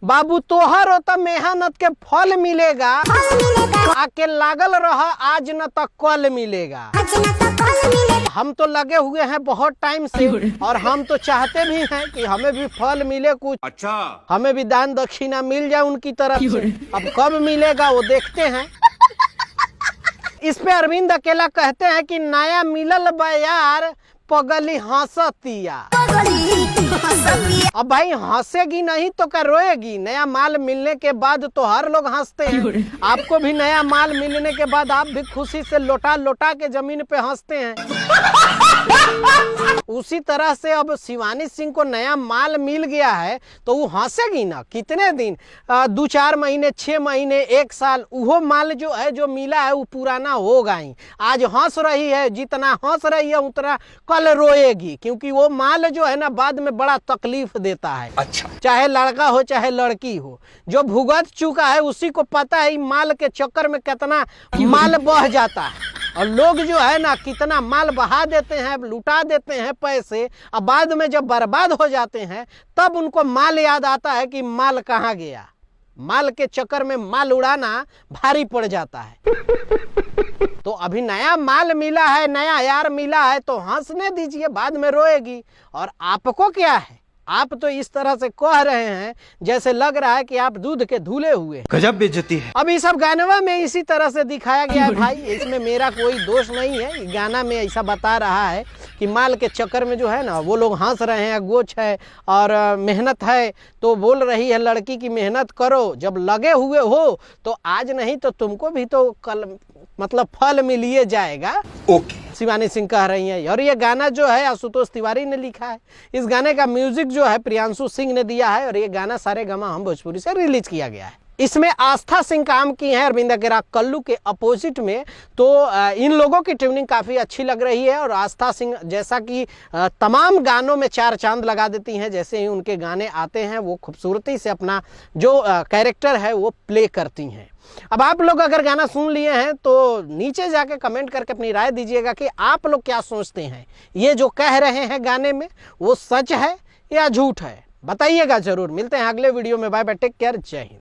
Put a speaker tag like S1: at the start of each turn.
S1: बाबू तोहर तो मेहनत के फल मिलेगा, आके लागल रह आज न तक कल मिलेगा। हम तो लगे हुए हैं बहुत टाइम से और हम तो चाहते भी हैं कि हमें भी फल मिले कुछ। अच्छा, हमें भी दान दक्षिणा मिल जाए उनकी तरफ से। अब कब मिलेगा वो देखते हैं। इस पे अरविंद अकेला कहते हैं कि नया मिलल बयार पगली हंसतिया। अब भाई हंसेगी नहीं तो क्या रोएगी? नया माल मिलने के बाद तो हर लोग हंसते हैं। आपको भी नया माल मिलने के बाद आप भी खुशी से लोटा लोटा के जमीन पे हंसते हैं। उसी तरह से अब शिवानी सिंह को नया माल मिल गया है तो वो हंसेगी ना। कितने दिन, 2-4 महीने, 6 महीने, 1 साल, वो माल जो है जो मिला है वो पुराना होगा ही। आज हंस रही है, जितना हंस रही है उतना कल रोएगी, क्योंकि वो माल जो है ना बाद में बड़ा तकलीफ देता है। अच्छा, चाहे लड़का हो चाहे लड़की हो, जो भुगत चुका है उसी को पता है माल के चक्कर में कितना माल बह जाता है। और लोग जो है ना कितना माल बहा देते हैं, लुटा देते हैं पैसे, अब बाद में जब बर्बाद हो जाते हैं तब उनको माल याद आता है कि माल कहाँ गया। माल के चक्कर में माल उड़ाना भारी पड़ जाता है। तो अभी नया माल मिला है, नया यार मिला है तो हंसने दीजिए, बाद में रोएगी। और आपको क्या है, आप तो इस तरह से कह रहे हैं जैसे लग रहा है कि आप दूध के धुले हुए। गजब बेइज्जती है। अब इस सब गानवा में इसी तरह से दिखाया गया है भाई, इसमें मेरा कोई दोष नहीं है। गाना में ऐसा बता रहा है कि माल के चक्कर में जो है ना वो लोग हंस रहे हैं, गोच है और मेहनत है, तो बोल रही है लड़की की मेहनत करो, जब लगे हुए हो तो आज नहीं तो तुमको भी तो कल मतलब फल मिलिए जाएगा। ओके, शिवानी सिंह कह रही हैं। और ये गाना जो है आशुतोष तिवारी ने लिखा है। इस गाने का म्यूजिक जो है प्रियांशु सिंह ने दिया है और ये गाना सारेगामा हम भोजपुरी से रिलीज किया गया है। इसमें आस्था सिंह काम की है अरविंद अकेला कल्लू के अपोजिट में। तो इन लोगों की ट्यूनिंग काफ़ी अच्छी लग रही है और आस्था सिंह जैसा कि तमाम गानों में 4 चांद लगा देती हैं। जैसे ही उनके गाने आते हैं वो खूबसूरती से अपना जो कैरेक्टर है वो प्ले करती हैं। अब आप लोग अगर गाना सुन लिए हैं तो नीचे जाके कमेंट करके अपनी राय दीजिएगा कि आप लोग क्या सोचते हैं, ये जो कह रहे हैं गाने में वो सच है या झूठ है, बताइएगा जरूर। मिलते हैं अगले वीडियो में। बाय बाय, टेक केयर, जय हिंद।